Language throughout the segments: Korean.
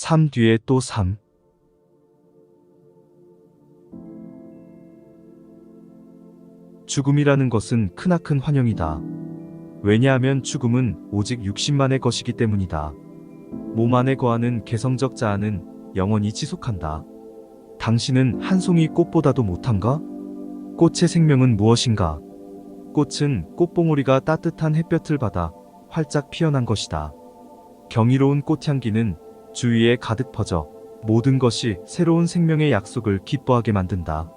삶 뒤에 또 삶. 죽음이라는 것은 크나큰 환영이다. 왜냐하면 죽음은 오직 육신만의 것이기 때문이다. 몸 안에 거하는 개성적 자아는 영원히 지속한다. 당신은 한 송이 꽃보다도 못한가? 꽃의 생명은 무엇인가? 꽃은 꽃봉오리가 따뜻한 햇볕을 받아 활짝 피어난 것이다. 경이로운 꽃향기는 주위에 가득 퍼져 모든 것이 새로운 생명의 약속을 기뻐하게 만든다.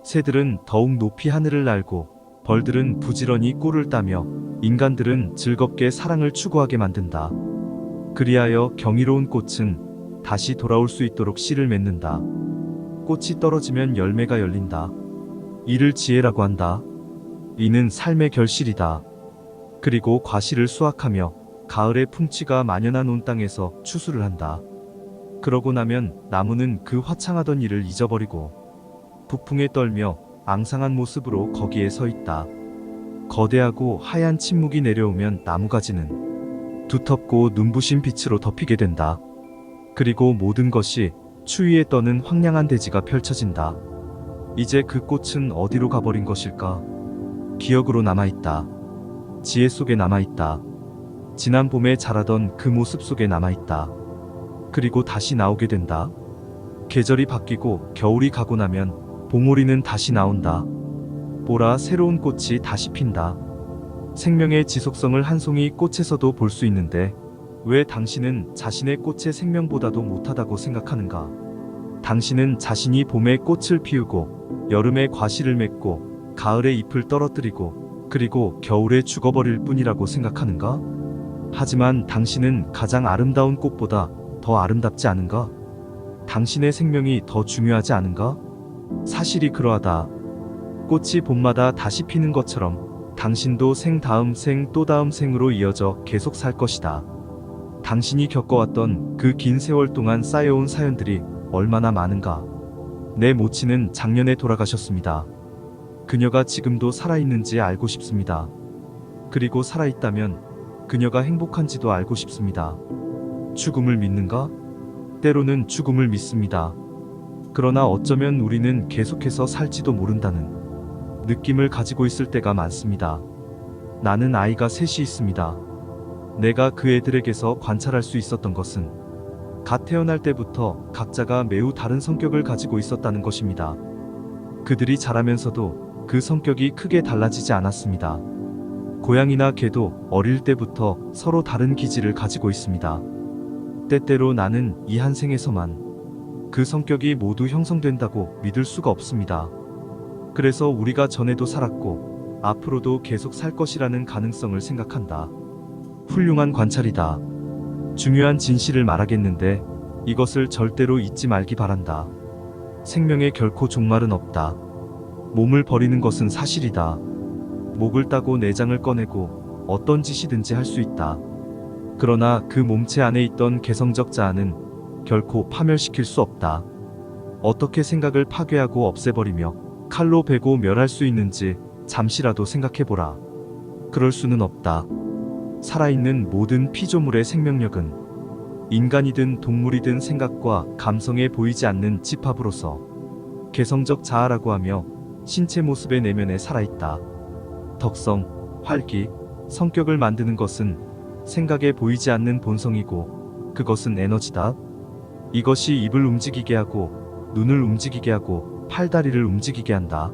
새들은 더욱 높이 하늘을 날고 벌들은 부지런히 꿀을 따며 인간들은 즐겁게 사랑을 추구하게 만든다. 그리하여 경이로운 꽃은 다시 돌아올 수 있도록 씨를 맺는다. 꽃이 떨어지면 열매가 열린다. 이를 지혜라고 한다. 이는 삶의 결실이다. 그리고 과실을 수확하며 가을의 풍치가 만연한 온 땅에서 추수를 한다. 그러고 나면 나무는 그 화창하던 일을 잊어버리고 북풍에 떨며 앙상한 모습으로 거기에 서 있다. 거대하고 하얀 침묵이 내려오면 나무가지는 두텁고 눈부신 빛으로 덮이게 된다. 그리고 모든 것이 추위에 떠는 황량한 대지가 펼쳐진다. 이제 그 꽃은 어디로 가버린 것일까? 기억으로 남아있다. 지혜 속에 남아있다. 지난 봄에 자라던 그 모습 속에 남아있다. 그리고 다시 나오게 된다. 계절이 바뀌고 겨울이 가고 나면 봉오리는 다시 나온다. 보라, 새로운 꽃이 다시 핀다. 생명의 지속성을 한 송이 꽃에서도 볼 수 있는데 왜 당신은 자신의 꽃의 생명보다도 못하다고 생각하는가? 당신은 자신이 봄에 꽃을 피우고 여름에 과실을 맺고 가을에 잎을 떨어뜨리고 그리고 겨울에 죽어버릴 뿐이라고 생각하는가? 하지만 당신은 가장 아름다운 꽃보다 더 아름답지 않은가? 당신의 생명이 더 중요하지 않은가? 사실이 그러하다. 꽃이 봄마다 다시 피는 것처럼 당신도 생 다음 생 또 다음 생으로 이어져 계속 살 것이다. 당신이 겪어왔던 그 긴 세월 동안 쌓여온 사연들이 얼마나 많은가. 내 모친은 작년에 돌아가셨습니다. 그녀가 지금도 살아있는지 알고 싶습니다. 그리고 살아있다면 그녀가 행복한지도 알고 싶습니다. 죽음을 믿는가? 때로는 죽음을 믿습니다. 그러나 어쩌면 우리는 계속해서 살지도 모른다는 느낌을 가지고 있을 때가 많습니다. 나는 아이가 셋이 있습니다. 내가 그 애들에게서 관찰할 수 있었던 것은 갓 태어날 때부터 각자가 매우 다른 성격을 가지고 있었다는 것입니다. 그들이 자라면서도 그 성격이 크게 달라지지 않았습니다. 고양이나 개도 어릴 때부터 서로 다른 기질을 가지고 있습니다. 때때로 나는 이 한 생에서만 그 성격이 모두 형성된다고 믿을 수가 없습니다. 그래서 우리가 전에도 살았고 앞으로도 계속 살 것이라는 가능성을 생각한다. 훌륭한 관찰이다. 중요한 진실을 말하겠는데 이것을 절대로 잊지 말기 바란다. 생명에 결코 종말은 없다. 몸을 버리는 것은 사실이다. 목을 따고 내장을 꺼내고 어떤 짓이든지 할 수 있다. 그러나 그 몸체 안에 있던 개성적 자아는 결코 파멸시킬 수 없다. 어떻게 생각을 파괴하고 없애버리며 칼로 베고 멸할 수 있는지 잠시라도 생각해보라. 그럴 수는 없다. 살아있는 모든 피조물의 생명력은 인간이든 동물이든 생각과 감성에 보이지 않는 집합으로서 개성적 자아라고 하며 신체 모습의 내면에 살아있다. 덕성, 활기, 성격을 만드는 것은 생각에 보이지 않는 본성이고 그것은 에너지다. 이것이 입을 움직이게 하고 눈을 움직이게 하고 팔다리를 움직이게 한다.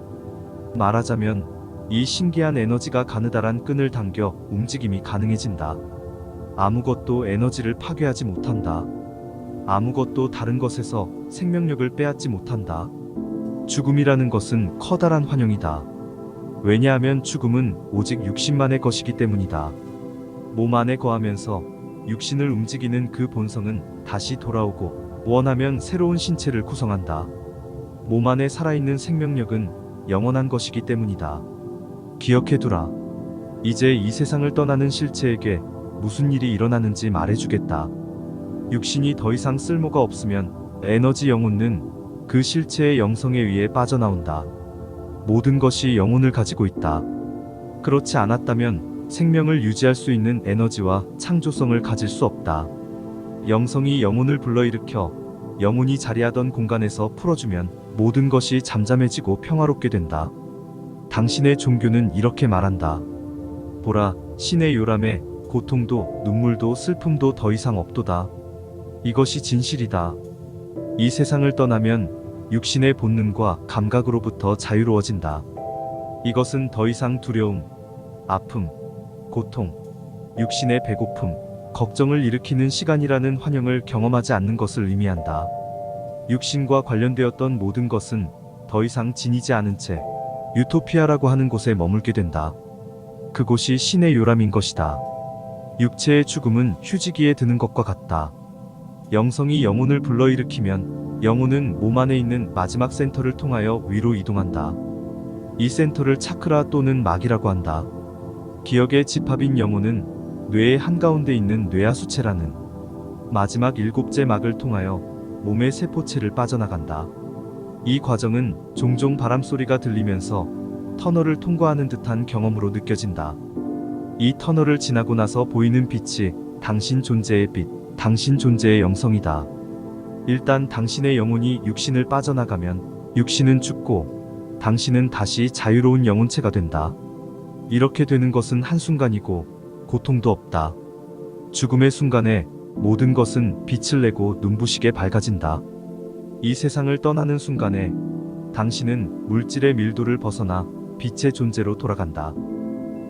말하자면 이 신기한 에너지가 가느다란 끈을 당겨 움직임이 가능해진다. 아무것도 에너지를 파괴하지 못한다. 아무것도 다른 것에서 생명력을 빼앗지 못한다. 죽음이라는 것은 커다란 환영이다. 왜냐하면 죽음은 오직 육신만의 것이기 때문이다. 몸 안에 거하면서 육신을 움직이는 그 본성은 다시 돌아오고 원하면 새로운 신체를 구성한다. 몸 안에 살아있는 생명력은 영원한 것이기 때문이다. 기억해두라. 이제 이 세상을 떠나는 실체에게 무슨 일이 일어나는지 말해주겠다. 육신이 더 이상 쓸모가 없으면 에너지 영혼은 그 실체의 영성에 의해 빠져나온다. 모든 것이 영혼을 가지고 있다. 그렇지 않았다면 생명을 유지할 수 있는 에너지와 창조성을 가질 수 없다. 영성이 영혼을 불러일으켜 영혼이 자리하던 공간에서 풀어주면 모든 것이 잠잠해지고 평화롭게 된다. 당신의 종교는 이렇게 말한다. 보라, 신의 요람에 고통도 눈물도 슬픔도 더 이상 없도다. 이것이 진실이다. 이 세상을 떠나면 육신의 본능과 감각으로부터 자유로워진다. 이것은 더 이상 두려움, 아픔, 고통, 육신의 배고픔, 걱정을 일으키는 시간이라는 환영을 경험하지 않는 것을 의미한다. 육신과 관련되었던 모든 것은 더 이상 지니지 않은 채 유토피아라고 하는 곳에 머물게 된다. 그곳이 신의 요람인 것이다. 육체의 죽음은 휴지기에 드는 것과 같다. 영성이 영혼을 불러일으키면 영혼은 몸 안에 있는 마지막 센터를 통하여 위로 이동한다. 이 센터를 차크라 또는 막이라고 한다. 기억의 집합인 영혼은 뇌의 한가운데 있는 뇌하수체라는 마지막 7째 막을 통하여 몸의 세포체를 빠져나간다. 이 과정은 종종 바람소리가 들리면서 터널을 통과하는 듯한 경험으로 느껴진다. 이 터널을 지나고 나서 보이는 빛이 당신 존재의 빛, 당신 존재의 영성이다. 일단 당신의 영혼이 육신을 빠져나가면 육신은 죽고 당신은 다시 자유로운 영혼체가 된다. 이렇게 되는 것은 한순간이고 고통도 없다. 죽음의 순간에 모든 것은 빛을 내고 눈부시게 밝아진다. 이 세상을 떠나는 순간에 당신은 물질의 밀도를 벗어나 빛의 존재로 돌아간다.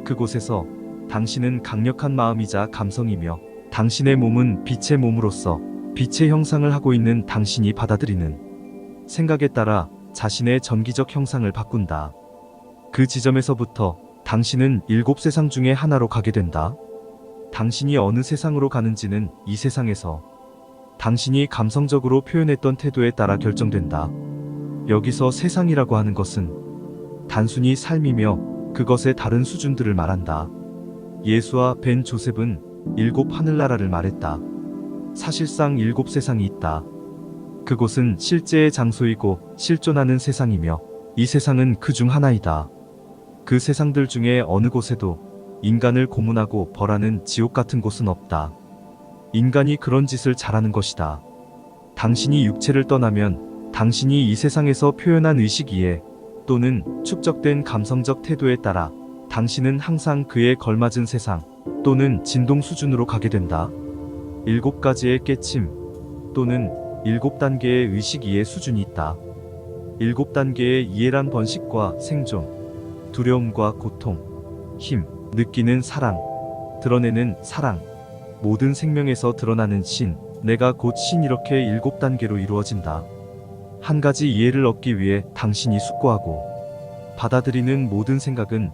그곳에서 당신은 강력한 마음이자 감성이며 당신의 몸은 빛의 몸으로서 빛의 형상을 하고 있는 당신이 받아들이는 생각에 따라 자신의 전기적 형상을 바꾼다. 그 지점에서부터 당신은 7세상 중에 하나로 가게 된다. 당신이 어느 세상으로 가는지는 이 세상에서 당신이 감성적으로 표현했던 태도에 따라 결정된다. 여기서 세상이라고 하는 것은 단순히 삶이며 그것의 다른 수준들을 말한다. 예수와 벤 조셉은 7 하늘나라를 말했다. 사실상 7세상이 있다. 그곳은 실제의 장소이고 실존하는 세상이며 이 세상은 그 중 하나이다. 그 세상들 중에 어느 곳에도 인간을 고문하고 벌하는 지옥 같은 곳은 없다. 인간이 그런 짓을 잘하는 것이다. 당신이 육체를 떠나면 당신이 이 세상에서 표현한 의식 이해 또는 축적된 감성적 태도에 따라 당신은 항상 그에 걸맞은 세상 또는 진동 수준으로 가게 된다. 7가지의 깨침 또는 7단계의 의식 이해 수준이 있다. 7단계의 이해란 번식과 생존, 두려움과 고통, 힘, 느끼는 사랑, 드러내는 사랑, 모든 생명에서 드러나는 신, 내가 곧 신 이렇게 7단계로 이루어진다. 한 가지 이해를 얻기 위해 당신이 숙고하고 받아들이는 모든 생각은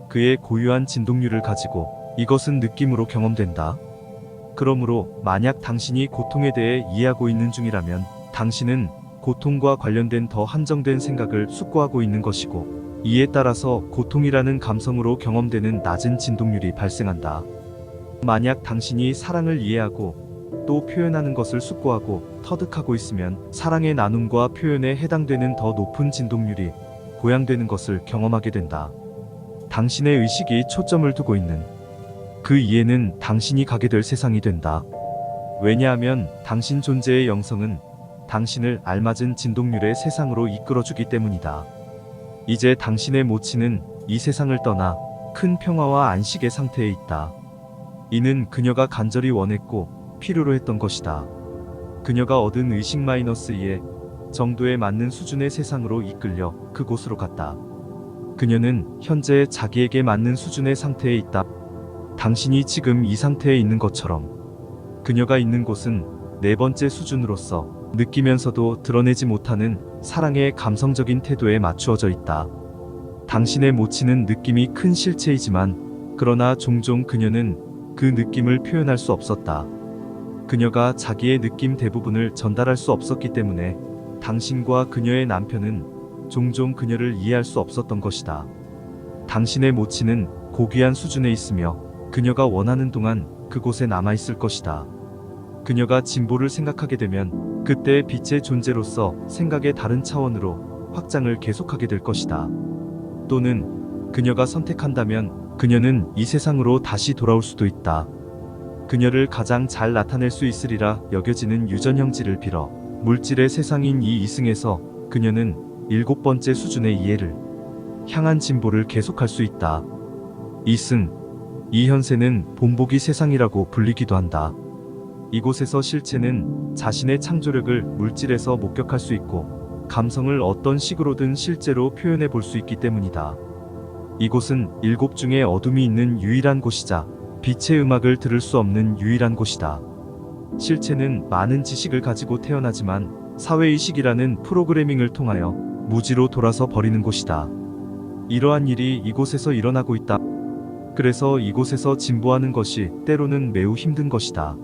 그의 고유한 진동률을 가지고 이것은 느낌으로 경험된다. 그러므로 만약 당신이 고통에 대해 이해하고 있는 중이라면 당신은 고통과 관련된 더 한정된 생각을 숙고하고 있는 것이고 이에 따라서 고통이라는 감성으로 경험되는 낮은 진동률이 발생한다. 만약 당신이 사랑을 이해하고 또 표현하는 것을 숙고하고 터득하고 있으면 사랑의 나눔과 표현에 해당되는 더 높은 진동률이 고양되는 것을 경험하게 된다. 당신의 의식이 초점을 두고 있는 그 이해는 당신이 가게 될 세상이 된다. 왜냐하면 당신 존재의 영성은 당신을 알맞은 진동률의 세상으로 이끌어주기 때문이다. 이제 당신의 모치는 이 세상을 떠나 큰 평화와 안식의 상태에 있다. 이는 그녀가 간절히 원했고 필요로 했던 것이다. 그녀가 얻은 의식 -2의 정도에 맞는 수준의 세상으로 이끌려 그곳으로 갔다. 그녀는 현재 자기에게 맞는 수준의 상태에 있다. 당신이 지금 이 상태에 있는 것처럼 그녀가 있는 곳은 4번째 수준으로서 느끼면서도 드러내지 못하는 사랑의 감성적인 태도에 맞추어져 있다. 당신의 모치는 느낌이 큰 실체이지만 그러나 종종 그녀는 그 느낌을 표현할 수 없었다. 그녀가 자기의 느낌 대부분을 전달할 수 없었기 때문에 당신과 그녀의 남편은 종종 그녀를 이해할 수 없었던 것이다. 당신의 모치는 고귀한 수준에 있으며 그녀가 원하는 동안 그곳에 남아있을 것이다. 그녀가 진보를 생각하게 되면 그때 빛의 존재로서 생각의 다른 차원으로 확장을 계속하게 될 것이다. 또는 그녀가 선택한다면 그녀는 이 세상으로 다시 돌아올 수도 있다. 그녀를 가장 잘 나타낼 수 있으리라 여겨지는 유전형질을 빌어 물질의 세상인 이 이승에서 그녀는 7번째 수준의 이해를 향한 진보를 계속할 수 있다. 이승, 이 현세는 본보기 세상이라고 불리기도 한다. 이곳에서 실체는 자신의 창조력을 물질에서 목격할 수 있고 감성을 어떤 식으로든 실제로 표현해 볼 수 있기 때문이다. 이곳은 7 중에 어둠이 있는 유일한 곳이자 빛의 음악을 들을 수 없는 유일한 곳이다. 실체는 많은 지식을 가지고 태어나지만 사회의식이라는 프로그래밍을 통하여 무지로 돌아서 버리는 곳이다. 이러한 일이 이곳에서 일어나고 있다. 그래서 이곳에서 진보하는 것이 때로는 매우 힘든 것이다.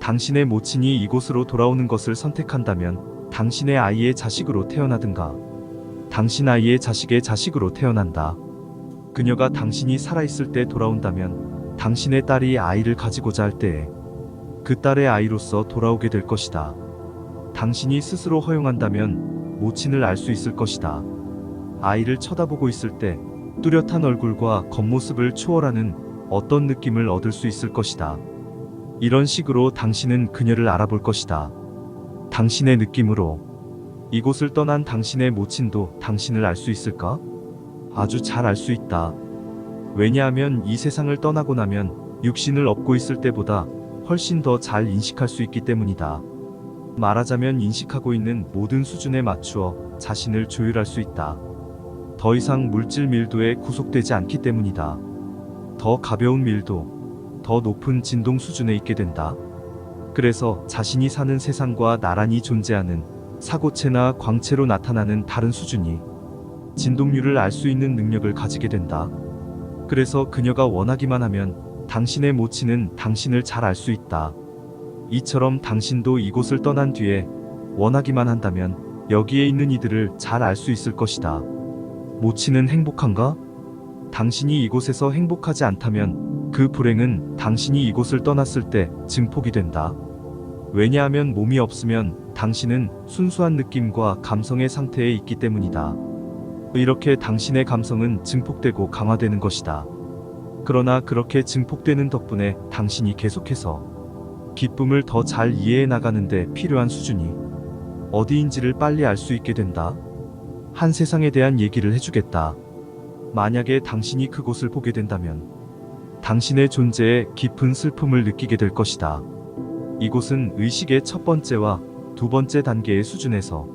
당신의 모친이 이곳으로 돌아오는 것을 선택한다면 당신의 아이의 자식으로 태어나든가 당신 아이의 자식의 자식으로 태어난다. 그녀가 당신이 살아있을 때 돌아온다면 당신의 딸이 아이를 가지고자 할 때에 그 딸의 아이로서 돌아오게 될 것이다. 당신이 스스로 허용한다면 모친을 알 수 있을 것이다. 아이를 쳐다보고 있을 때 뚜렷한 얼굴과 겉모습을 초월하는 어떤 느낌을 얻을 수 있을 것이다. 이런 식으로 당신은 그녀를 알아볼 것이다. 당신의 느낌으로 이곳을 떠난 당신의 모친도 당신을 알 수 있을까? 아주 잘 알 수 있다. 왜냐하면 이 세상을 떠나고 나면 육신을 업고 있을 때보다 훨씬 더 잘 인식할 수 있기 때문이다. 말하자면 인식하고 있는 모든 수준에 맞추어 자신을 조율할 수 있다. 더 이상 물질 밀도에 구속되지 않기 때문이다. 더 가벼운 밀도, 더 높은 진동 수준에 있게 된다. 그래서 자신이 사는 세상과 나란히 존재하는 사고체나 광체로 나타나는 다른 수준이 진동률을 알 수 있는 능력을 가지게 된다. 그래서 그녀가 원하기만 하면 당신의 모친은 당신을 잘 알 수 있다. 이처럼 당신도 이곳을 떠난 뒤에 원하기만 한다면 여기에 있는 이들을 잘 알 수 있을 것이다. 모친은 행복한가? 당신이 이곳에서 행복하지 않다면 그 불행은 당신이 이곳을 떠났을 때 증폭이 된다. 왜냐하면 몸이 없으면 당신은 순수한 느낌과 감성의 상태에 있기 때문이다. 이렇게 당신의 감성은 증폭되고 강화되는 것이다. 그러나 그렇게 증폭되는 덕분에 당신이 계속해서 기쁨을 더 잘 이해해 나가는데 필요한 수준이 어디인지를 빨리 알 수 있게 된다. 한 세상에 대한 얘기를 해주겠다. 만약에 당신이 그곳을 보게 된다면 당신의 존재에 깊은 슬픔을 느끼게 될 것이다. 이곳은 의식의 첫 번째와 두 번째 단계의 수준에서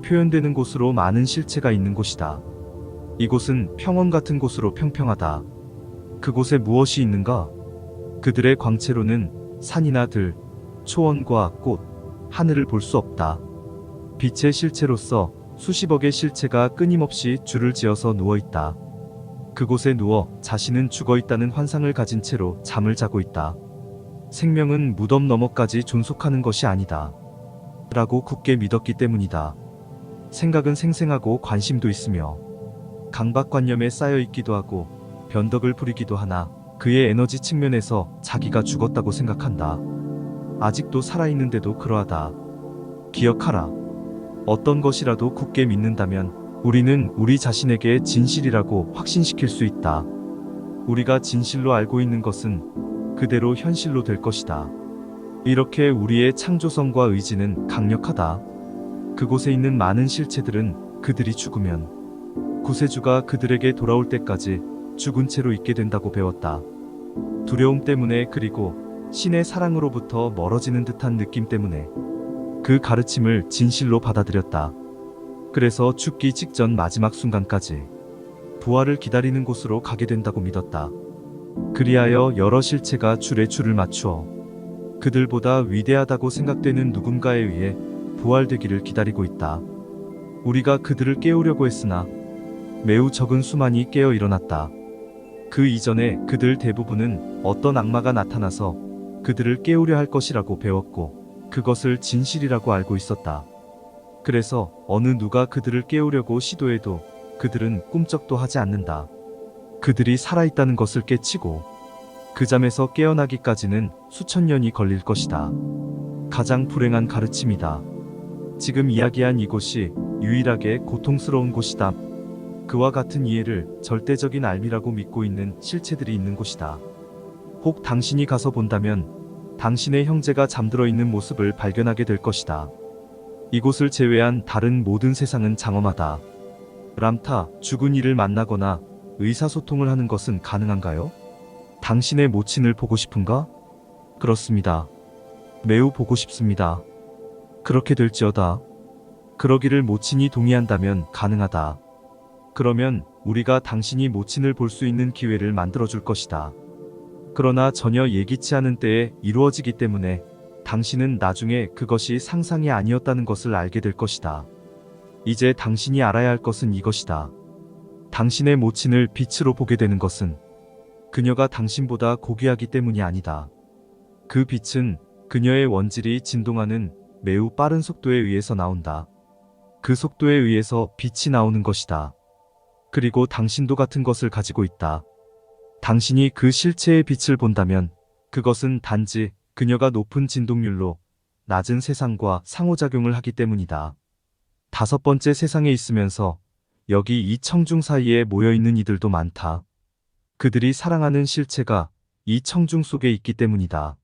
표현되는 곳으로 많은 실체가 있는 곳이다. 이곳은 평원 같은 곳으로 평평하다. 그곳에 무엇이 있는가? 그들의 광채로는 산이나 들, 초원과 꽃, 하늘을 볼 수 없다. 빛의 실체로서 수십억의 실체가 끊임없이 줄을 지어서 누워있다. 그곳에 누워 자신은 죽어있다는 환상을 가진 채로 잠을 자고 있다. 생명은 무덤 너머까지 존속하는 것이 아니다. 라고 굳게 믿었기 때문이다. 생각은 생생하고 관심도 있으며 강박관념에 쌓여있기도 하고 변덕을 부리기도 하나 그의 에너지 측면에서 자기가 죽었다고 생각한다. 아직도 살아있는데도 그러하다. 기억하라. 어떤 것이라도 굳게 믿는다면 우리는 우리 자신에게 진실이라고 확신시킬 수 있다. 우리가 진실로 알고 있는 것은 그대로 현실로 될 것이다. 이렇게 우리의 창조성과 의지는 강력하다. 그곳에 있는 많은 실체들은 그들이 죽으면 구세주가 그들에게 돌아올 때까지 죽은 채로 있게 된다고 배웠다. 두려움 때문에 그리고 신의 사랑으로부터 멀어지는 듯한 느낌 때문에 그 가르침을 진실로 받아들였다. 그래서 죽기 직전 마지막 순간까지 부활을 기다리는 곳으로 가게 된다고 믿었다. 그리하여 여러 실체가 줄에 줄을 맞추어 그들보다 위대하다고 생각되는 누군가에 의해 부활되기를 기다리고 있다. 우리가 그들을 깨우려고 했으나 매우 적은 수만이 깨어 일어났다. 그 이전에 그들 대부분은 어떤 악마가 나타나서 그들을 깨우려 할 것이라고 배웠고 그것을 진실이라고 알고 있었다. 그래서 어느 누가 그들을 깨우려고 시도해도 그들은 꿈쩍도 하지 않는다. 그들이 살아있다는 것을 깨치고 그 잠에서 깨어나기까지는 수천 년이 걸릴 것이다. 가장 불행한 가르침이다. 지금 이야기한 이곳이 유일하게 고통스러운 곳이다. 그와 같은 이해를 절대적인 알미라고 믿고 있는 실체들이 있는 곳이다. 혹 당신이 가서 본다면 당신의 형제가 잠들어 있는 모습을 발견하게 될 것이다. 이곳을 제외한 다른 모든 세상은 장엄하다. 람타, 죽은 이를 만나거나 의사소통을 하는 것은 가능한가요? 당신의 모친을 보고 싶은가? 그렇습니다. 매우 보고 싶습니다. 그렇게 될지어다. 그러기를 모친이 동의한다면 가능하다. 그러면 우리가 당신이 모친을 볼 수 있는 기회를 만들어줄 것이다. 그러나 전혀 예기치 않은 때에 이루어지기 때문에 당신은 나중에 그것이 상상이 아니었다는 것을 알게 될 것이다. 이제 당신이 알아야 할 것은 이것이다. 당신의 모친을 빛으로 보게 되는 것은 그녀가 당신보다 고귀하기 때문이 아니다. 그 빛은 그녀의 원질이 진동하는 매우 빠른 속도에 의해서 나온다. 그 속도에 의해서 빛이 나오는 것이다. 그리고 당신도 같은 것을 가지고 있다. 당신이 그 실체의 빛을 본다면 그것은 단지 그녀가 높은 진동률로 낮은 세상과 상호작용을 하기 때문이다. 다섯 번째 세상에 있으면서 여기 이 청중 사이에 모여있는 이들도 많다. 그들이 사랑하는 실체가 이 청중 속에 있기 때문이다.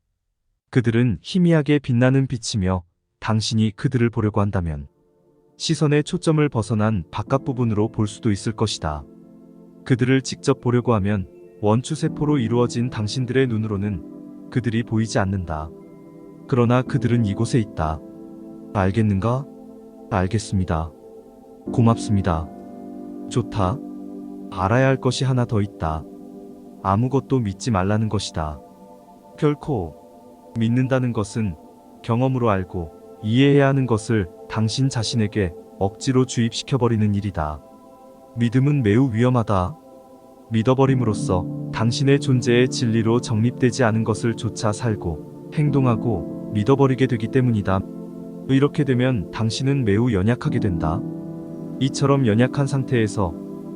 그들은 희미하게 빛나는 빛이며 당신이 그들을 보려고 한다면 시선의 초점을 벗어난 바깥 부분으로 볼 수도 있을 것이다. 그들을 직접 보려고 하면 원추세포로 이루어진 당신들의 눈으로는 그들이 보이지 않는다. 그러나 그들은 이곳에 있다. 알겠는가? 알겠습니다. 고맙습니다. 좋다. 알아야 할 것이 하나 더 있다. 아무것도 믿지 말라는 것이다. 결코 믿는다는 것은 경험으로 알고 이해해야 하는 것을 당신 자신에게 억지로 주입시켜버리는 일이다. 믿음은 매우 위험하다. 믿어버림으로써 당신의 존재의 진리로 정립되지 않은 것을 조차 살고 행동하고 믿어버리게 되기 때문이다. 이렇게 되면 당신은 매우 연약하게 된다. 이처럼 연약한 상태에서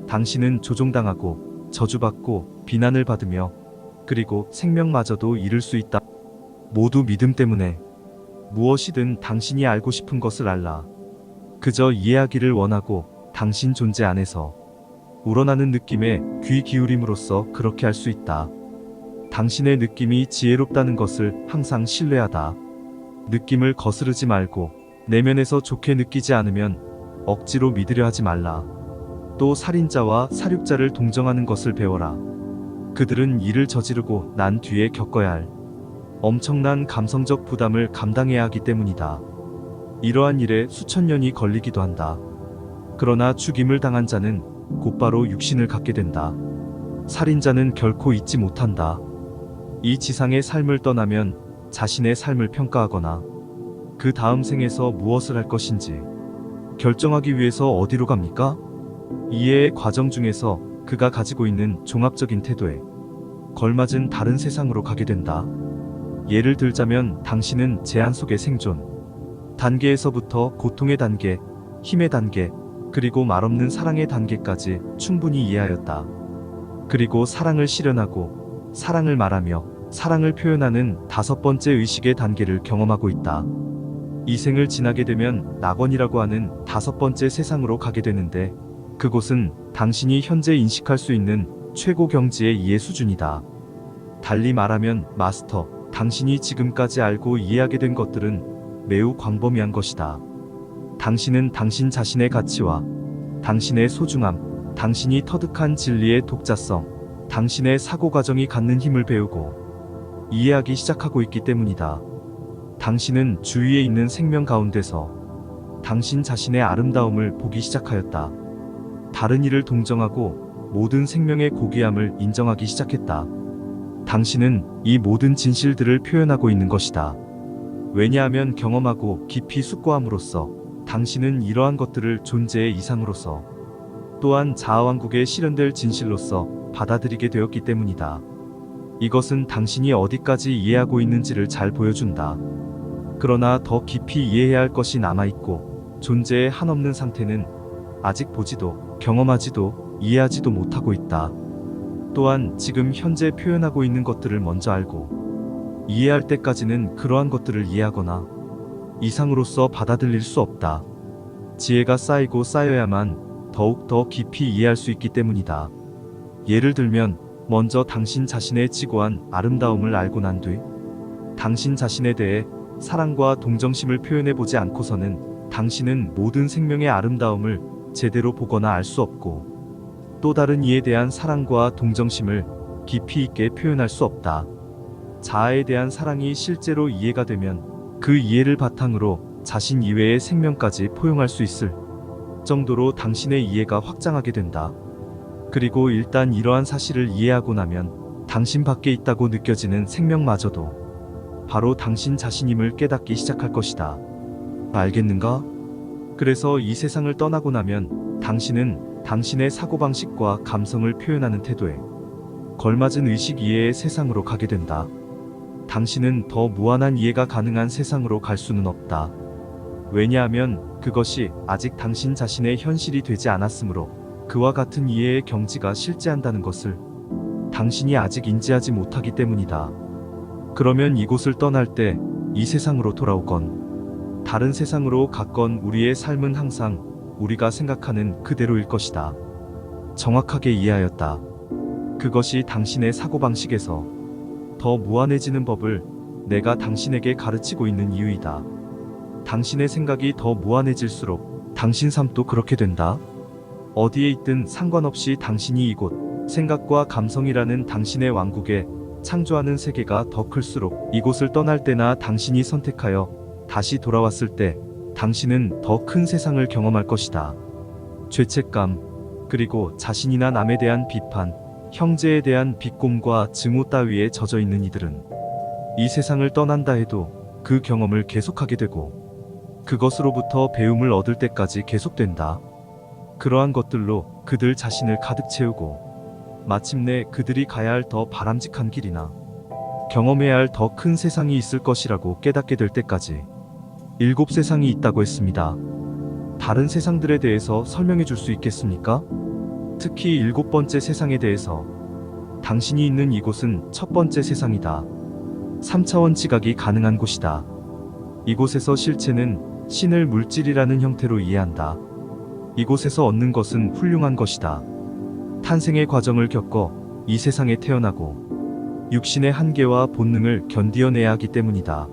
당신은 조종당하고 저주받고 비난을 받으며 그리고 생명마저도 잃을 수 있다. 모두 믿음 때문에 무엇이든 당신이 알고 싶은 것을 알라. 그저 이해하기를 원하고 당신 존재 안에서 우러나는 느낌에 귀 기울임으로써 그렇게 할 수 있다. 당신의 느낌이 지혜롭다는 것을 항상 신뢰하다. 느낌을 거스르지 말고 내면에서 좋게 느끼지 않으면 억지로 믿으려 하지 말라. 또 살인자와 살육자를 동정하는 것을 배워라. 그들은 이를 저지르고 난 뒤에 겪어야 할 엄청난 감성적 부담을 감당해야 하기 때문이다. 이러한 일에 수천 년이 걸리기도 한다. 그러나 죽임을 당한 자는 곧바로 육신을 갖게 된다. 살인자는 결코 잊지 못한다. 이 지상의 삶을 떠나면 자신의 삶을 평가하거나 그 다음 생에서 무엇을 할 것인지 결정하기 위해서 어디로 갑니까? 이해의 과정 중에서 그가 가지고 있는 종합적인 태도에 걸맞은 다른 세상으로 가게 된다. 예를 들자면 당신은 제한 속의 생존 단계에서부터 고통의 단계, 힘의 단계, 그리고 말없는 사랑의 단계까지 충분히 이해하였다. 그리고 사랑을 실현하고 사랑을 말하며 사랑을 표현하는 다섯 번째 의식의 단계를 경험하고 있다. 이 생을 지나게 되면 낙원이라고 하는 다섯 번째 세상으로 가게 되는데 그곳은 당신이 현재 인식할 수 있는 최고 경지의 이해 수준이다. 달리 말하면 마스터, 당신이 지금까지 알고 이해하게 된 것들은 매우 광범위한 것이다. 당신은 당신 자신의 가치와 당신의 소중함, 당신이 터득한 진리의 독자성, 당신의 사고 과정이 갖는 힘을 배우고 이해하기 시작하고 있기 때문이다. 당신은 주위에 있는 생명 가운데서 당신 자신의 아름다움을 보기 시작하였다. 다른 이를 동정하고 모든 생명의 고귀함을 인정하기 시작했다. 당신은 이 모든 진실들을 표현하고 있는 것이다. 왜냐하면 경험하고 깊이 숙고함으로써 당신은 이러한 것들을 존재의 이상으로서 또한 자아왕국에 실현될 진실로서 받아들이게 되었기 때문이다. 이것은 당신이 어디까지 이해하고 있는지를 잘 보여준다. 그러나 더 깊이 이해해야 할 것이 남아있고 존재의 한없는 상태는 아직 보지도 경험하지도 이해하지도 못하고 있다. 또한 지금 현재 표현하고 있는 것들을 먼저 알고 이해할 때까지는 그러한 것들을 이해하거나 이상으로서 받아들일 수 없다. 지혜가 쌓이고 쌓여야만 더욱 더 깊이 이해할 수 있기 때문이다. 예를 들면 먼저 당신 자신의 지고한 아름다움을 알고 난 뒤 당신 자신에 대해 사랑과 동정심을 표현해보지 않고서는 당신은 모든 생명의 아름다움을 제대로 보거나 알 수 없고 또 다른 이에 대한 사랑과 동정심을 깊이 있게 표현할 수 없다. 자아에 대한 사랑이 실제로 이해가 되면 그 이해를 바탕으로 자신 이외의 생명까지 포용할 수 있을 정도로 당신의 이해가 확장하게 된다. 그리고 일단 이러한 사실을 이해하고 나면 당신 밖에 있다고 느껴지는 생명마저도 바로 당신 자신임을 깨닫기 시작할 것이다. 알겠는가? 그래서 이 세상을 떠나고 나면 당신은 당신의 사고방식과 감성을 표현하는 태도에 걸맞은 의식 이해의 세상으로 가게 된다. 당신은 더 무한한 이해가 가능한 세상으로 갈 수는 없다. 왜냐하면 그것이 아직 당신 자신의 현실이 되지 않았으므로 그와 같은 이해의 경지가 실재한다는 것을 당신이 아직 인지하지 못하기 때문이다. 그러면 이곳을 떠날 때 이 세상으로 돌아오건 다른 세상으로 갔건 우리의 삶은 항상 우리가 생각하는 그대로일 것이다. 정확하게 이해하였다. 그것이 당신의 사고방식에서 더 무한해지는 법을 내가 당신에게 가르치고 있는 이유이다. 당신의 생각이 더 무한해질수록 당신 삶도 그렇게 된다. 어디에 있든 상관없이 당신이 이곳 생각과 감성이라는 당신의 왕국에 창조하는 세계가 더 클수록 이곳을 떠날 때나 당신이 선택하여 다시 돌아왔을 때 당신은 더 큰 세상을 경험할 것이다. 죄책감, 그리고 자신이나 남에 대한 비판, 형제에 대한 비꼼과 증오 따위에 젖어 있는 이들은 이 세상을 떠난다 해도 그 경험을 계속하게 되고 그것으로부터 배움을 얻을 때까지 계속된다. 그러한 것들로 그들 자신을 가득 채우고 마침내 그들이 가야 할 더 바람직한 길이나 경험해야 할 더 큰 세상이 있을 것이라고 깨닫게 될 때까지 7세상이 있다고 했습니다. 다른 세상들에 대해서 설명해 줄 수 있겠습니까? 특히 7번째 세상에 대해서 당신이 있는 이곳은 첫 번째 세상이다. 3차원 지각이 가능한 곳이다. 이곳에서 실체는 신을 물질이라는 형태로 이해한다. 이곳에서 얻는 것은 훌륭한 것이다. 탄생의 과정을 겪어 이 세상에 태어나고 육신의 한계와 본능을 견디어내야 하기 때문이다.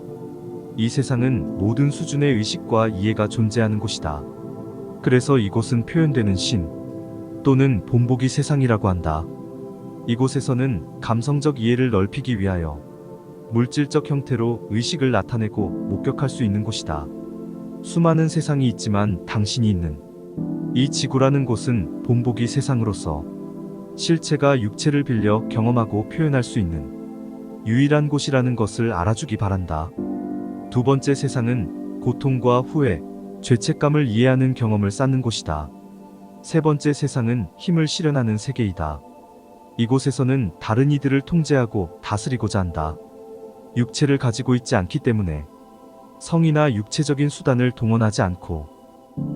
이 세상은 모든 수준의 의식과 이해가 존재하는 곳이다. 그래서 이곳은 표현되는 신 또는 본보기 세상이라고 한다. 이곳에서는 감성적 이해를 넓히기 위하여 물질적 형태로 의식을 나타내고 목격할 수 있는 곳이다. 수많은 세상이 있지만 당신이 있는 이 지구라는 곳은 본보기 세상으로서 실체가 육체를 빌려 경험하고 표현할 수 있는 유일한 곳이라는 것을 알아주기 바란다. 두 번째 세상은 고통과 후회, 죄책감을 이해하는 경험을 쌓는 곳이다. 세 번째 세상은 힘을 실현하는 세계이다. 이곳에서는 다른 이들을 통제하고 다스리고자 한다. 육체를 가지고 있지 않기 때문에 성이나 육체적인 수단을 동원하지 않고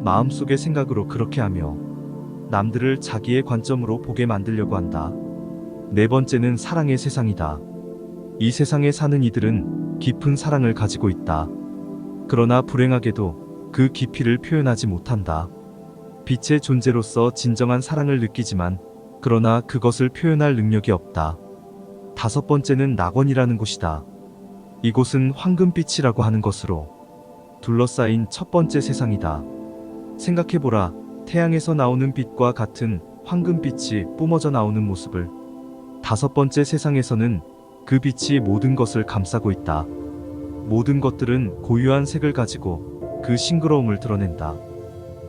마음속의 생각으로 그렇게 하며 남들을 자기의 관점으로 보게 만들려고 한다. 네 번째는 사랑의 세상이다. 이 세상에 사는 이들은 깊은 사랑을 가지고 있다. 그러나 불행하게도 그 깊이를 표현하지 못한다. 빛의 존재로서 진정한 사랑을 느끼지만 그러나 그것을 표현할 능력이 없다. 다섯 번째는 낙원이라는 곳이다. 이곳은 황금빛이라고 하는 것으로 둘러싸인 첫 번째 세상이다. 생각해보라. 태양에서 나오는 빛과 같은 황금빛이 뿜어져 나오는 모습을 다섯 번째 세상에서는 그 빛이 모든 것을 감싸고 있다. 모든 것들은 고유한 색을 가지고 그 싱그러움을 드러낸다.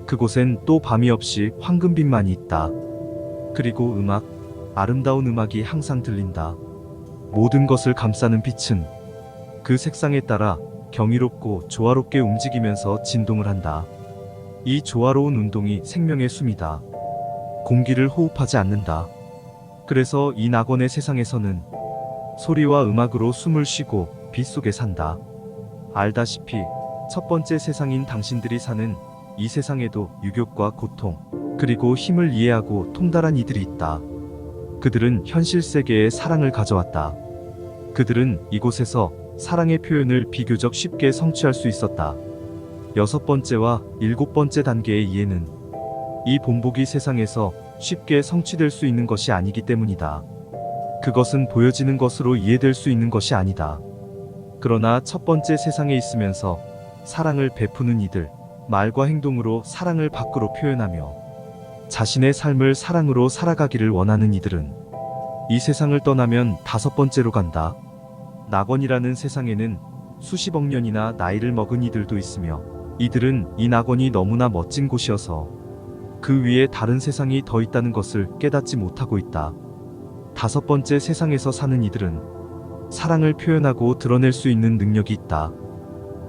그곳엔 또 밤이 없이 황금빛만이 있다. 그리고 음악, 아름다운 음악이 항상 들린다. 모든 것을 감싸는 빛은 그 색상에 따라 경이롭고 조화롭게 움직이면서 진동을 한다. 이 조화로운 운동이 생명의 숨이다. 공기를 호흡하지 않는다. 그래서 이 낙원의 세상에서는 소리와 음악으로 숨을 쉬고 빛 속에 산다. 알다시피 첫 번째 세상인 당신들이 사는 이 세상에도 유격과 고통, 그리고 힘을 이해하고 통달한 이들이 있다. 그들은 현실 세계에 사랑을 가져왔다. 그들은 이곳에서 사랑의 표현을 비교적 쉽게 성취할 수 있었다. 여섯 번째와 일곱 번째 단계의 이해는 이 본보기 세상에서 쉽게 성취될 수 있는 것이 아니기 때문이다. 그것은 보여지는 것으로 이해될 수 있는 것이 아니다. 그러나 첫 번째 세상에 있으면서 사랑을 베푸는 이들, 말과 행동으로 사랑을 밖으로 표현하며 자신의 삶을 사랑으로 살아가기를 원하는 이들은 이 세상을 떠나면 다섯 번째로 간다. 낙원이라는 세상에는 수십억 년이나 나이를 먹은 이들도 있으며 이들은 이 낙원이 너무나 멋진 곳이어서 그 위에 다른 세상이 더 있다는 것을 깨닫지 못하고 있다. 다섯 번째 세상에서 사는 이들은 사랑을 표현하고 드러낼 수 있는 능력이 있다.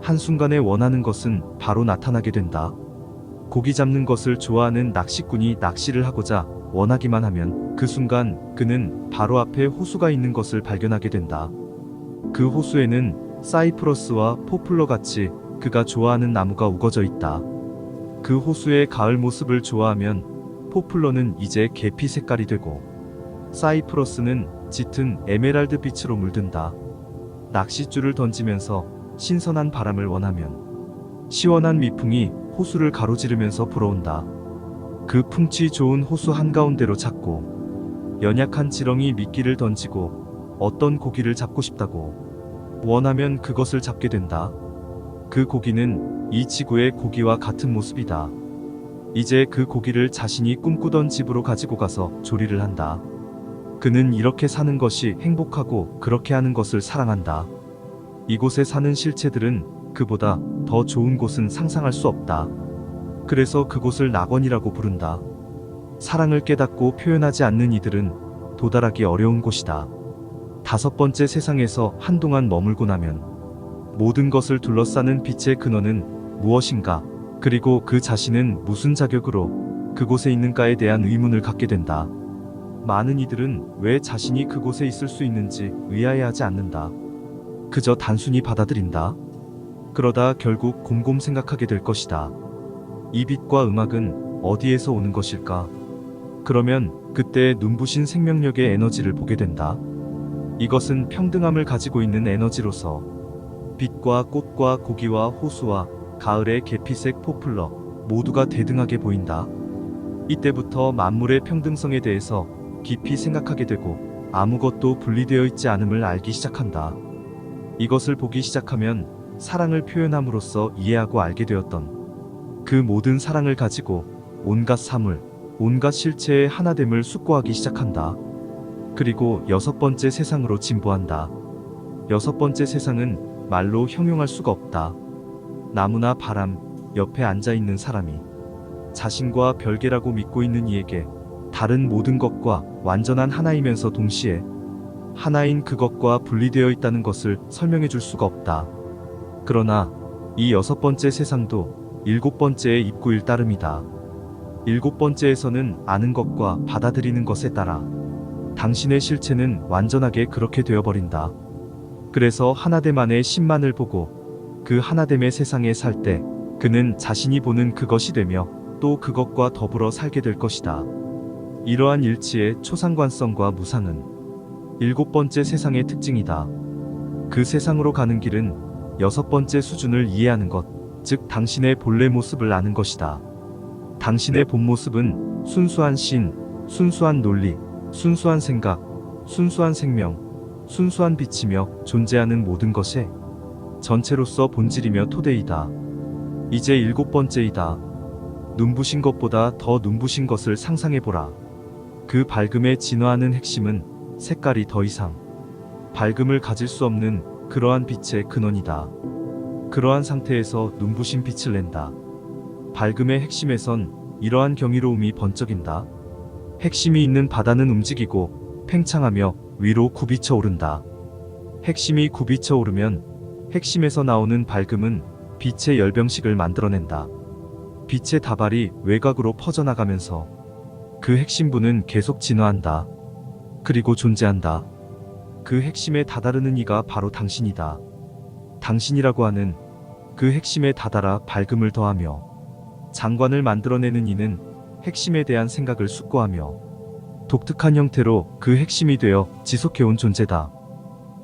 한순간에 원하는 것은 바로 나타나게 된다. 고기 잡는 것을 좋아하는 낚시꾼이 낚시를 하고자 원하기만 하면 그 순간 그는 바로 앞에 호수가 있는 것을 발견하게 된다. 그 호수에는 사이프러스와 포플러 같이 그가 좋아하는 나무가 우거져 있다. 그 호수의 가을 모습을 좋아하면 포플러는 이제 계피 색깔이 되고 사이프러스는 짙은 에메랄드 빛으로 물든다. 낚싯줄을 던지면서 신선한 바람을 원하면 시원한 미풍이 호수를 가로지르면서 불어온다. 그 풍치 좋은 호수 한가운데로 찾고 연약한 지렁이 미끼를 던지고 어떤 고기를 잡고 싶다고 원하면 그것을 잡게 된다. 그 고기는 이 지구의 고기와 같은 모습이다. 이제 그 고기를 자신이 꿈꾸던 집으로 가지고 가서 조리를 한다. 그는 이렇게 사는 것이 행복하고 그렇게 하는 것을 사랑한다. 이곳에 사는 실체들은 그보다 더 좋은 곳은 상상할 수 없다. 그래서 그곳을 낙원이라고 부른다. 사랑을 깨닫고 표현하지 않는 이들은 도달하기 어려운 곳이다. 다섯 번째 세상에서 한동안 머물고 나면 모든 것을 둘러싸는 빛의 근원은 무엇인가, 그리고 그 자신은 무슨 자격으로 그곳에 있는가에 대한 의문을 갖게 된다. 많은 이들은 왜 자신이 그곳에 있을 수 있는지 의아해하지 않는다. 그저 단순히 받아들인다. 그러다 결국 곰곰 생각하게 될 것이다. 이 빛과 음악은 어디에서 오는 것일까? 그러면 그때 눈부신 생명력의 에너지를 보게 된다. 이것은 평등함을 가지고 있는 에너지로서 빛과 꽃과 고기와 호수와 가을의 계피색 포플러 모두가 대등하게 보인다. 이때부터 만물의 평등성에 대해서 깊이 생각하게 되고 아무것도 분리되어 있지 않음을 알기 시작한다. 이것을 보기 시작하면 사랑을 표현함으로써 이해하고 알게 되었던 그 모든 사랑을 가지고 온갖 사물, 온갖 실체의 하나됨을 숙고하기 시작한다. 그리고 여섯 번째 세상으로 진보한다. 여섯 번째 세상은 말로 형용할 수가 없다. 나무나 바람, 옆에 앉아있는 사람이 자신과 별개라고 믿고 있는 이에게 다른 모든 것과 완전한 하나이면서 동시에 하나인 그것과 분리되어 있다는 것을 설명해 줄 수가 없다. 그러나 이 여섯 번째 세상도 일곱 번째의 입구일 따름이다. 일곱 번째에서는 아는 것과 받아들이는 것에 따라 당신의 실체는 완전하게 그렇게 되어버린다. 그래서 하나됨 안의 신만을 보고 그 하나됨의 세상에 살 때 그는 자신이 보는 그것이 되며 또 그것과 더불어 살게 될 것이다. 이러한 일치의 초상관성과 무상은 일곱 번째 세상의 특징이다. 그 세상으로 가는 길은 여섯 번째 수준을 이해하는 것, 즉 당신의 본래 모습을 아는 것이다. 당신의 본 모습은 순수한 신, 순수한 논리, 순수한 생각, 순수한 생명, 순수한 빛이며 존재하는 모든 것의 전체로서 본질이며 토대이다. 이제 일곱 번째이다. 눈부신 것보다 더 눈부신 것을 상상해보라. 그 밝음에 진화하는 핵심은 색깔이 더 이상 밝음을 가질 수 없는 그러한 빛의 근원이다. 그러한 상태에서 눈부신 빛을 낸다. 밝음의 핵심에선 이러한 경이로움이 번쩍인다. 핵심이 있는 바다는 움직이고 팽창하며 위로 굽이쳐 오른다. 핵심이 굽이쳐 오르면 핵심에서 나오는 밝음은 빛의 열병식을 만들어낸다. 빛의 다발이 외곽으로 퍼져나가면서 그 핵심부는 계속 진화한다. 그리고 존재한다. 그 핵심에 다다르는 이가 바로 당신이다. 당신이라고 하는 그 핵심에 다다라 밝음을 더하며 장관을 만들어내는 이는 핵심에 대한 생각을 숙고하며 독특한 형태로 그 핵심이 되어 지속해온 존재다.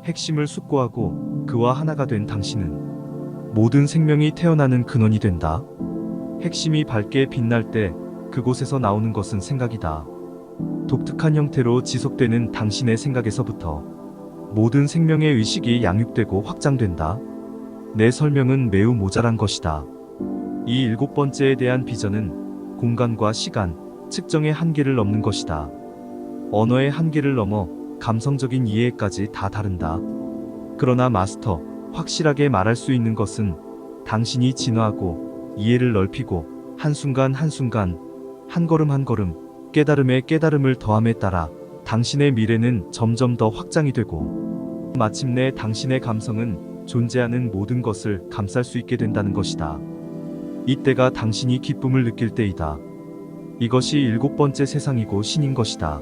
핵심을 숙고하고 그와 하나가 된 당신은 모든 생명이 태어나는 근원이 된다. 핵심이 밝게 빛날 때 그곳에서 나오는 것은 생각이다. 독특한 형태로 지속되는 당신의 생각에서부터 모든 생명의 의식이 양육되고 확장된다. 내 설명은 매우 모자란 것이다. 이 일곱 번째에 대한 비전은 공간과 시간, 측정의 한계를 넘는 것이다. 언어의 한계를 넘어 감성적인 이해까지 다 다른다. 그러나 마스터, 확실하게 말할 수 있는 것은 당신이 진화하고 이해를 넓히고 한순간 한순간, 한 걸음 한 걸음, 깨달음에 깨달음을 더함에 따라 당신의 미래는 점점 더 확장이 되고 마침내 당신의 감성은 존재하는 모든 것을 감쌀 수 있게 된다는 것이다. 이때가 당신이 기쁨을 느낄 때이다. 이것이 일곱 번째 세상이고 신인 것이다.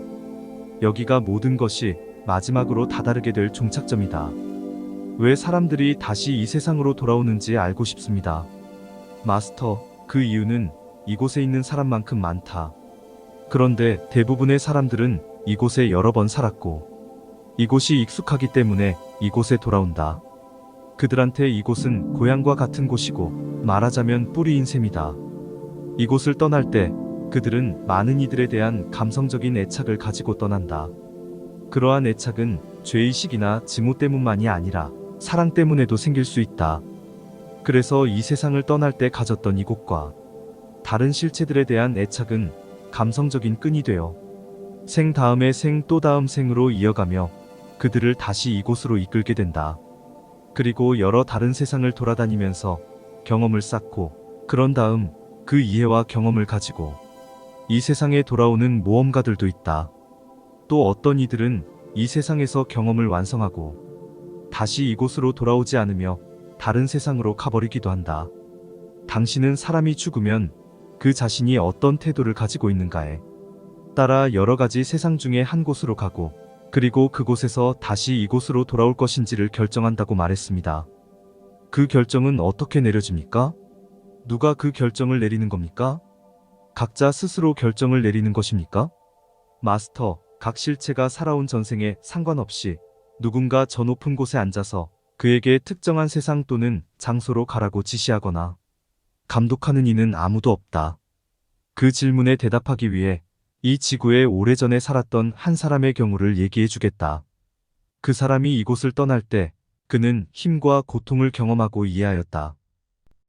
여기가 모든 것이 마지막으로 다다르게 될 종착점이다. 왜 사람들이 다시 이 세상으로 돌아오는지 알고 싶습니다. 마스터, 그 이유는 이곳에 있는 사람만큼 많다. 그런데 대부분의 사람들은 이곳에 여러 번 살았고 이곳이 익숙하기 때문에 이곳에 돌아온다. 그들한테 이곳은 고향과 같은 곳이고 말하자면 뿌리인 셈이다. 이곳을 떠날 때 그들은 많은 이들에 대한 감성적인 애착을 가지고 떠난다. 그러한 애착은 죄의식이나 증오 때문만이 아니라 사랑 때문에도 생길 수 있다. 그래서 이 세상을 떠날 때 가졌던 이곳과 다른 실체들에 대한 애착은 감성적인 끈이 되어 생 다음의 생 또 다음 생으로 이어가며 그들을 다시 이곳으로 이끌게 된다. 그리고 여러 다른 세상을 돌아다니면서 경험을 쌓고 그런 다음 그 이해와 경험을 가지고 이 세상에 돌아오는 모험가들도 있다. 또 어떤 이들은 이 세상에서 경험을 완성하고 다시 이곳으로 돌아오지 않으며 다른 세상으로 가버리기도 한다. 당신은 사람이 죽으면 그 자신이 어떤 태도를 가지고 있는가에 따라 여러 가지 세상 중에 한 곳으로 가고 그리고 그곳에서 다시 이곳으로 돌아올 것인지를 결정한다고 말했습니다. 그 결정은 어떻게 내려집니까? 누가 그 결정을 내리는 겁니까? 각자 스스로 결정을 내리는 것입니까? 마스터, 각 실체가 살아온 전생에 상관없이 누군가 저 높은 곳에 앉아서 그에게 특정한 세상 또는 장소로 가라고 지시하거나 감독하는 이는 아무도 없다. 그 질문에 대답하기 위해 이 지구에 오래전에 살았던 한 사람의 경우를 얘기해 주겠다. 그 사람이 이곳을 떠날 때 그는 힘과 고통을 경험하고 이해하였다.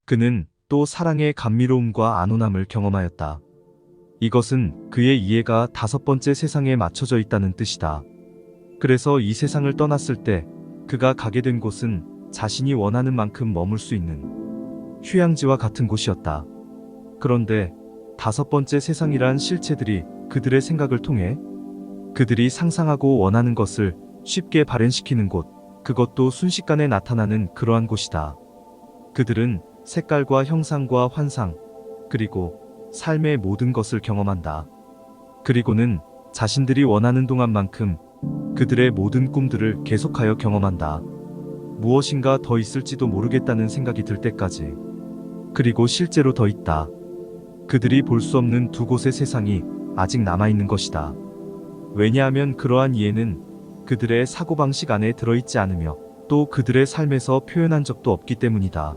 그는 또 사랑의 감미로움과 안온함을 경험하였다. 이것은 그의 이해가 다섯 번째 세상에 맞춰져 있다는 뜻이다. 그래서 이 세상을 떠났을 때 그가 가게 된 곳은 자신이 원하는 만큼 머물 수 있는 휴양지와 같은 곳이었다. 그런데 다섯 번째 세상이란 실체들이 그들의 생각을 통해 그들이 상상하고 원하는 것을 쉽게 발현시키는 곳, 그것도 순식간에 나타나는 그러한 곳이다. 그들은 색깔과 형상과 환상, 그리고 삶의 모든 것을 경험한다. 그리고는 자신들이 원하는 동안만큼 그들의 모든 꿈들을 계속하여 경험한다. 무엇인가 더 있을지도 모르겠다는 생각이 들 때까지. 그리고 실제로 더 있다. 그들이 볼 수 없는 두 곳의 세상이 아직 남아있는 것이다. 왜냐하면 그러한 이해는 그들의 사고방식 안에 들어있지 않으며 또 그들의 삶에서 표현한 적도 없기 때문이다.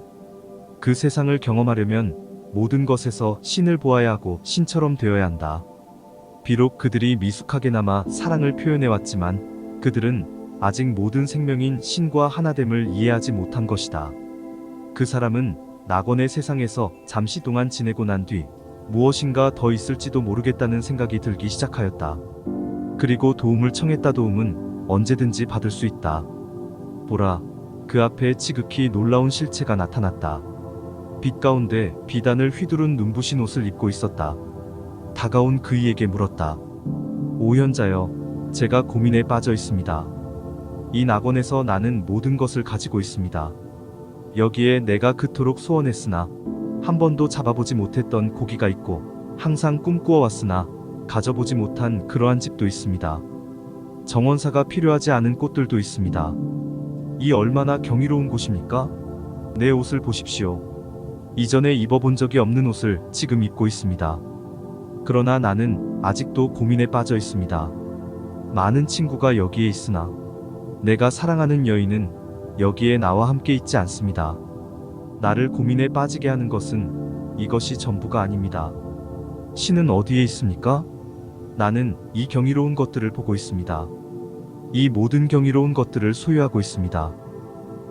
그 세상을 경험하려면 모든 것에서 신을 보아야 하고 신처럼 되어야 한다. 비록 그들이 미숙하게나마 사랑을 표현해왔지만 그들은 아직 모든 생명인 신과 하나됨을 이해하지 못한 것이다. 그 사람은 낙원의 세상에서 잠시 동안 지내고 난 뒤 무엇인가 더 있을지도 모르겠다는 생각이 들기 시작하였다. 그리고 도움을 청했다. 도움은 언제든지 받을 수 있다. 보라, 그 앞에 지극히 놀라운 실체가 나타났다. 빛 가운데 비단을 휘두른 눈부신 옷을 입고 있었다. 다가온 그이에게 물었다. 오현자여, 제가 고민에 빠져 있습니다. 이 낙원에서 나는 모든 것을 가지고 있습니다. 여기에 내가 그토록 소원했으나 한 번도 잡아보지 못했던 고기가 있고 항상 꿈꾸어왔으나 가져보지 못한 그러한 집도 있습니다. 정원사가 필요하지 않은 꽃들도 있습니다. 이 얼마나 경이로운 곳입니까? 내 옷을 보십시오. 이전에 입어본 적이 없는 옷을 지금 입고 있습니다. 그러나 나는 아직도 고민에 빠져 있습니다. 많은 친구가 여기에 있으나 내가 사랑하는 여인은 여기에 나와 함께 있지 않습니다. 나를 고민에 빠지게 하는 것은 이것이 전부가 아닙니다. 신은 어디에 있습니까? 나는 이 경이로운 것들을 보고 있습니다. 이 모든 경이로운 것들을 소유하고 있습니다.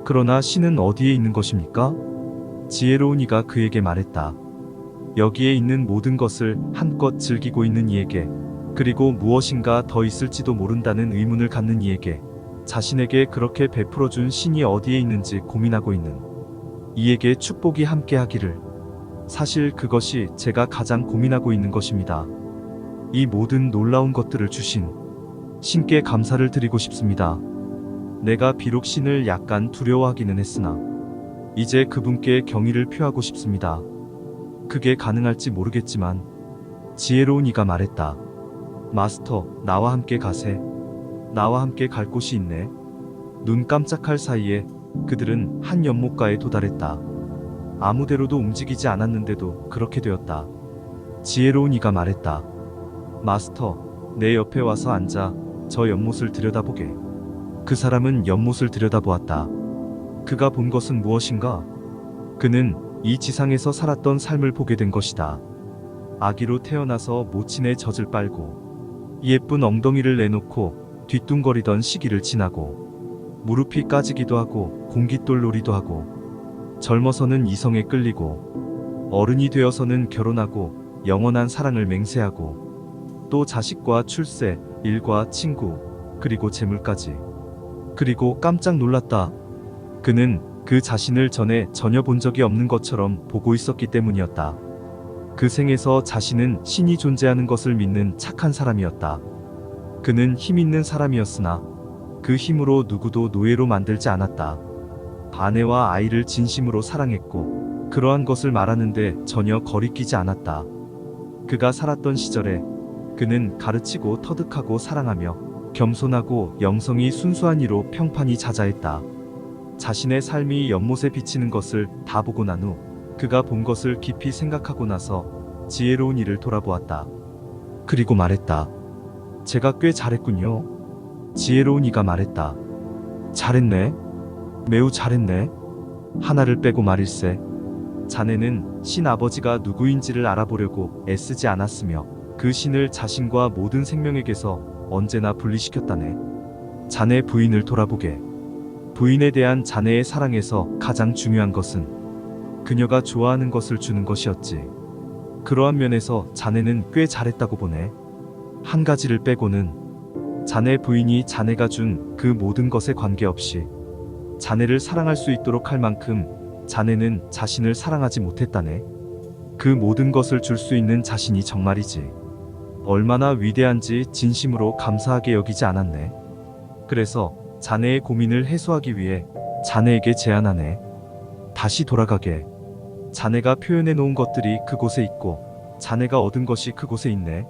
그러나 신은 어디에 있는 것입니까? 지혜로운 이가 그에게 말했다. 여기에 있는 모든 것을 한껏 즐기고 있는 이에게, 그리고 무엇인가 더 있을지도 모른다는 의문을 갖는 이에게, 자신에게 그렇게 베풀어준 신이 어디에 있는지 고민하고 있는 이에게 축복이 함께하기를. 사실 그것이 제가 가장 고민하고 있는 것입니다. 이 모든 놀라운 것들을 주신 신께 감사를 드리고 싶습니다. 내가 비록 신을 약간 두려워하기는 했으나 이제 그분께 경의를 표하고 싶습니다. 그게 가능할지 모르겠지만 지혜로운 이가 말했다. 마스터, 나와 함께 가세. 나와 함께 갈 곳이 있네. 눈 깜짝할 사이에 그들은 한 연못가에 도달했다. 아무데로도 움직이지 않았는데도 그렇게 되었다. 지혜로운 이가 말했다. 마스터, 내 옆에 와서 앉아 저 연못을 들여다보게. 그 사람은 연못을 들여다보았다. 그가 본 것은 무엇인가? 그는 이 지상에서 살았던 삶을 보게 된 것이다. 아기로 태어나서 모친의 젖을 빨고 예쁜 엉덩이를 내놓고 뒤뚱거리던 시기를 지나고 무릎이 까지기도 하고 공깃돌 놀이도 하고 젊어서는 이성에 끌리고 어른이 되어서는 결혼하고 영원한 사랑을 맹세하고 또 자식과 출세, 일과 친구, 그리고 재물까지. 그리고 깜짝 놀랐다. 그는 그 자신을 전에 전혀 본 적이 없는 것처럼 보고 있었기 때문이었다. 그 생에서 자신은 신이 존재하는 것을 믿는 착한 사람이었다. 그는 힘 있는 사람이었으나 그 힘으로 누구도 노예로 만들지 않았다. 아내와 아이를 진심으로 사랑했고 그러한 것을 말하는데 전혀 거리끼지 않았다. 그가 살았던 시절에 그는 가르치고 터득하고 사랑하며 겸손하고 영성이 순수한 이로 평판이 자자했다. 자신의 삶이 연못에 비치는 것을 다 보고 난 후 그가 본 것을 깊이 생각하고 나서 지혜로운 이를 돌아보았다. 그리고 말했다. 제가 꽤 잘했군요. 지혜로운 이가 말했다. 잘했네. 매우 잘했네. 하나를 빼고 말일세. 자네는 신 아버지가 누구인지를 알아보려고 애쓰지 않았으며 그 신을 자신과 모든 생명에게서 언제나 분리시켰다네. 자네 부인을 돌아보게. 부인에 대한 자네의 사랑에서 가장 중요한 것은 그녀가 좋아하는 것을 주는 것이었지. 그러한 면에서 자네는 꽤 잘했다고 보네. 한 가지를 빼고는 자네 부인이 자네가 준 그 모든 것에 관계없이 자네를 사랑할 수 있도록 할 만큼 자네는 자신을 사랑하지 못했다네. 그 모든 것을 줄 수 있는 자신이 정말이지 얼마나 위대한지 진심으로 감사하게 여기지 않았네. 그래서 자네의 고민을 해소하기 위해 자네에게 제안하네. 다시 돌아가게. 자네가 표현해 놓은 것들이 그곳에 있고 자네가 얻은 것이 그곳에 있네.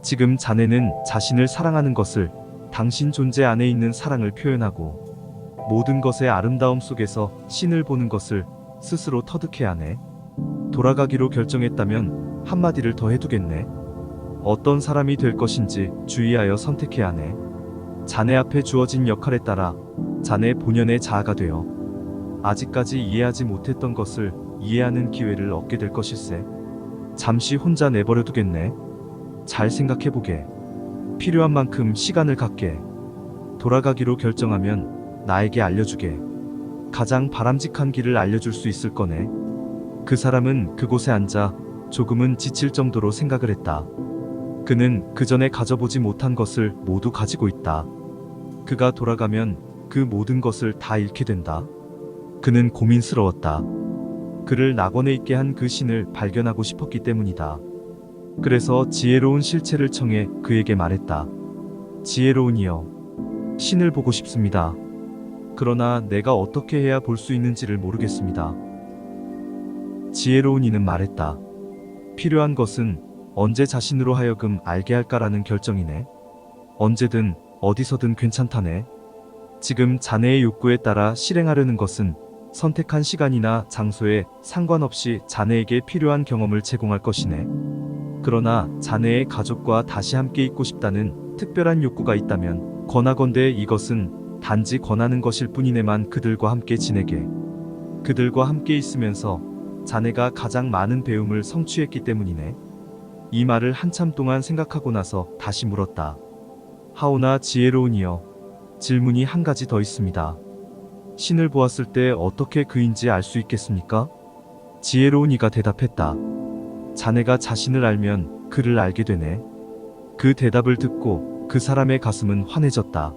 지금 자네는 자신을 사랑하는 것을, 당신 존재 안에 있는 사랑을 표현하고 모든 것의 아름다움 속에서 신을 보는 것을 스스로 터득해야 하네. 돌아가기로 결정했다면 한마디를 더 해두겠네. 어떤 사람이 될 것인지 주의하여 선택해야 하네. 자네 앞에 주어진 역할에 따라 자네 본연의 자아가 되어 아직까지 이해하지 못했던 것을 이해하는 기회를 얻게 될 것일세. 잠시 혼자 내버려 두겠네. 잘 생각해보게. 필요한 만큼 시간을 갖게. 돌아가기로 결정하면 나에게 알려주게. 가장 바람직한 길을 알려줄 수 있을 거네. 그 사람은 그곳에 앉아 조금은 지칠 정도로 생각을 했다. 그는 그 전에 가져보지 못한 것을 모두 가지고 있다. 그가 돌아가면 그 모든 것을 다 잃게 된다. 그는 고민스러웠다. 그를 낙원에 있게 한 그 신을 발견하고 싶었기 때문이다. 그래서 지혜로운 실체를 청해 그에게 말했다. 지혜로운 이여, 신을 보고 싶습니다. 그러나 내가 어떻게 해야 볼 수 있는지를 모르겠습니다. 지혜로운 이는 말했다. 필요한 것은 언제 자신으로 하여금 알게 할까라는 결정이네. 언제든 어디서든 괜찮다네. 지금 자네의 욕구에 따라 실행하려는 것은 선택한 시간이나 장소에 상관없이 자네에게 필요한 경험을 제공할 것이네. 그러나 자네의 가족과 다시 함께 있고 싶다는 특별한 욕구가 있다면 권하건대 이것은 단지 권하는 것일 뿐이네만 그들과 함께 지내게. 그들과 함께 있으면서 자네가 가장 많은 배움을 성취했기 때문이네. 이 말을 한참 동안 생각하고 나서 다시 물었다. 하오나 지혜로운이여, 질문이 한 가지 더 있습니다. 신을 보았을 때 어떻게 그인지 알 수 있겠습니까? 지혜로운이가 대답했다. 자네가 자신을 알면 그를 알게 되네. 그 대답을 듣고 그 사람의 가슴은 환해졌다.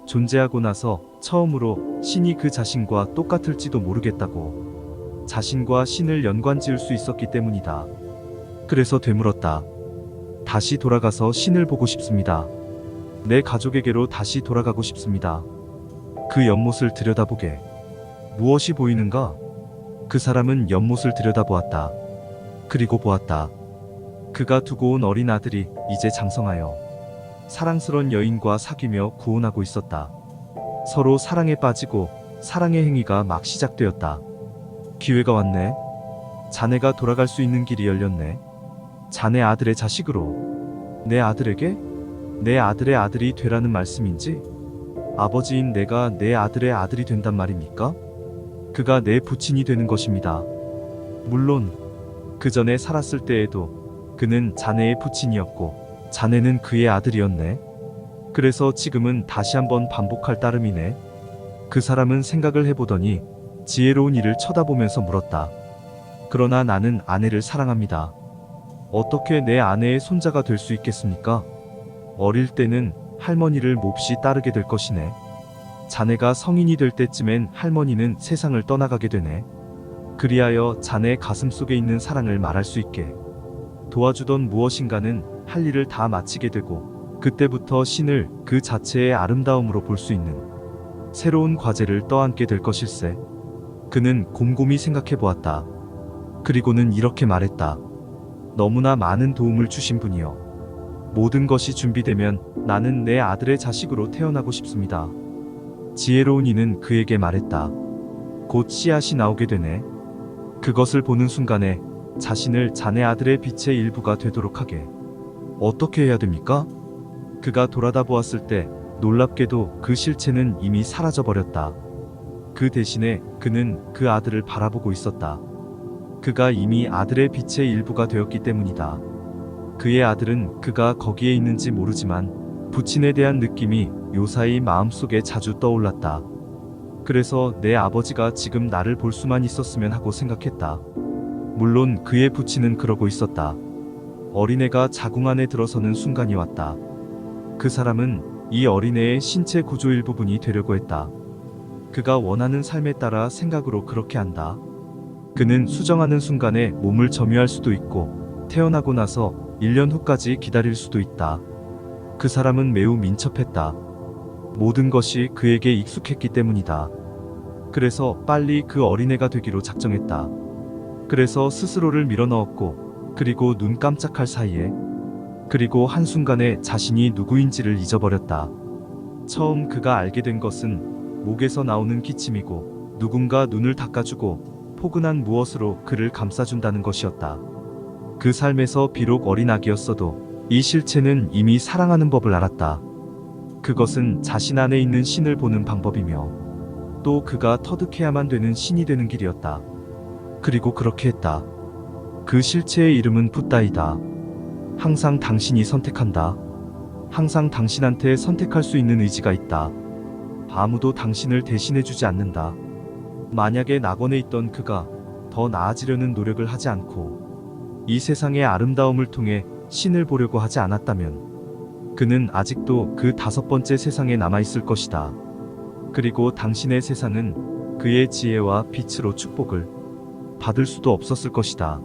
존재하고 나서 처음으로 신이 그 자신과 똑같을지도 모르겠다고. 자신과 신을 연관지을 수 있었기 때문이다. 그래서 되물었다. 다시 돌아가서 신을 보고 싶습니다. 내 가족에게로 다시 돌아가고 싶습니다. 그 연못을 들여다보게. 무엇이 보이는가? 그 사람은 연못을 들여다보았다. 그리고 보았다. 그가 두고 온 어린 아들이 이제 장성하여 사랑스런 여인과 사귀며 구혼하고 있었다. 서로 사랑에 빠지고 사랑의 행위가 막 시작되었다. 기회가 왔네. 자네가 돌아갈 수 있는 길이 열렸네. 자네 아들의 자식으로. 내 아들에게? 내 아들의 아들이 되라는 말씀인지? 아버지인 내가 내 아들의 아들이 된단 말입니까? 그가 내 부친이 되는 것입니다. 물론 그 전에 살았을 때에도 그는 자네의 부친이었고 자네는 그의 아들이었네. 그래서 지금은 다시 한번 반복할 따름이네. 그 사람은 생각을 해보더니 지혜로운 이를 쳐다보면서 물었다. 그러나 나는 아내를 사랑합니다. 어떻게 내 아내의 손자가 될 수 있겠습니까? 어릴 때는 할머니를 몹시 따르게 될 것이네. 자네가 성인이 될 때쯤엔 할머니는 세상을 떠나가게 되네. 그리하여 자네 가슴 속에 있는 사랑을 말할 수 있게 도와주던 무엇인가는 할 일을 다 마치게 되고 그때부터 신을 그 자체의 아름다움으로 볼 수 있는 새로운 과제를 떠안게 될 것일세. 그는 곰곰이 생각해 보았다. 그리고는 이렇게 말했다. 너무나 많은 도움을 주신 분이여. 모든 것이 준비되면 나는 내 아들의 자식으로 태어나고 싶습니다. 지혜로운 이는 그에게 말했다. 곧 씨앗이 나오게 되네. 그것을 보는 순간에 자신을 자네 아들의 빛의 일부가 되도록 하게. 어떻게 해야 됩니까? 그가 돌아다 보았을 때 놀랍게도 그 실체는 이미 사라져 버렸다. 그 대신에 그는 그 아들을 바라보고 있었다. 그가 이미 아들의 빛의 일부가 되었기 때문이다. 그의 아들은 그가 거기에 있는지 모르지만 부친에 대한 느낌이 요사이 마음속에 자주 떠올랐다. 그래서 내 아버지가 지금 나를 볼 수만 있었으면 하고 생각했다. 물론 그의 부친은 그러고 있었다. 어린애가 자궁 안에 들어서는 순간이 왔다. 그 사람은 이 어린애의 신체 구조 일부분이 되려고 했다. 그가 원하는 삶에 따라 생각으로 그렇게 한다. 그는 수정하는 순간에 몸을 점유할 수도 있고 태어나고 나서 1년 후까지 기다릴 수도 있다. 그 사람은 매우 민첩했다. 모든 것이 그에게 익숙했기 때문이다. 그래서 빨리 그 어린애가 되기로 작정했다. 그래서 스스로를 밀어넣었고 그리고 눈 깜짝할 사이에 그리고 한순간에 자신이 누구인지를 잊어버렸다. 처음 그가 알게 된 것은 목에서 나오는 기침이고 누군가 눈을 닦아주고 포근한 무엇으로 그를 감싸준다는 것이었다. 그 삶에서 비록 어린 아기였어도 이 실체는 이미 사랑하는 법을 알았다. 그것은 자신 안에 있는 신을 보는 방법이며 또 그가 터득해야만 되는 신이 되는 길이었다. 그리고 그렇게 했다. 그 실체의 이름은 붓다이다. 항상 당신이 선택한다. 항상 당신한테 선택할 수 있는 의지가 있다. 아무도 당신을 대신해주지 않는다. 만약에 낙원에 있던 그가 더 나아지려는 노력을 하지 않고 이 세상의 아름다움을 통해 신을 보려고 하지 않았다면 그는 아직도 그 5번째 세상에 남아있을 것이다. 그리고 당신의 세상은 그의 지혜와 빛으로 축복을 받을 수도 없었을 것이다.